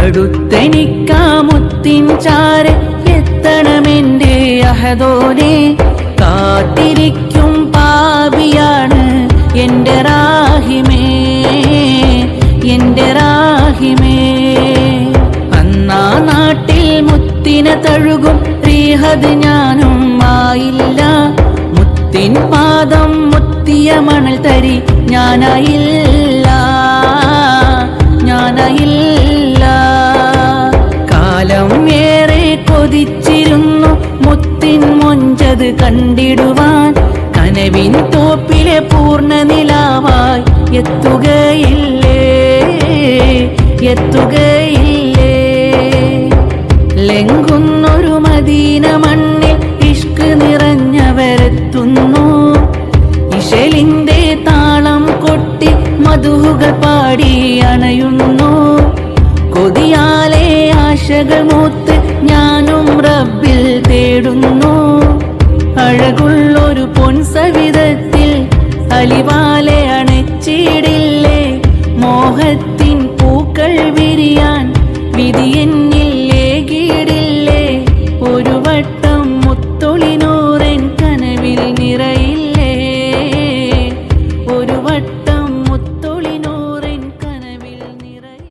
അടുത്തെനിക്കാമുത്തിൻ ചാരെ എത്തണമെന്റെ അഹദോനെ. കാത്തിരിക്കും പാപിയാണ് എന്റെ റാഹിമേ, എന്റെ റാഹിമേ. അന്നാ നാട്ടിൽ മുത്തിനെ തഴുകും റീഹത് ഞാനും ആയില്ല. മുത്തിൻ പാദം മുത്തിയ മണൽ തരി ഞാനായില്ല, ഞാനായില്ല. കാലം ഏറെ കൊതിച്ചിരുന്നു മുത്തിൻ മൊഞ്ചത് കണ്ടിടുവാൻ. കനവിൻ തോപ്പിലെ പൂർണ്ണ നിലാവായി എത്തുകയില്ലേ, എത്തുകയില്ലേ. ലംഘുന്നൊരു മദീന മണ്ണിൽ ഇഷ്ക് നിറഞ്ഞവരെത്തുന്നു. ഇശലിന്റെ താളം കൊട്ടി മധുകൾ പാടി അണയുന്നു. കൊതിയാലെ ആശകൾ മൂത്ത് ഞാനും റബ്ബിൽ തേടുന്നു. അഴകുള്ളൊരു പൊൻസവിധത്തിൽ അലിവാലെ അണച്ചിടില്ല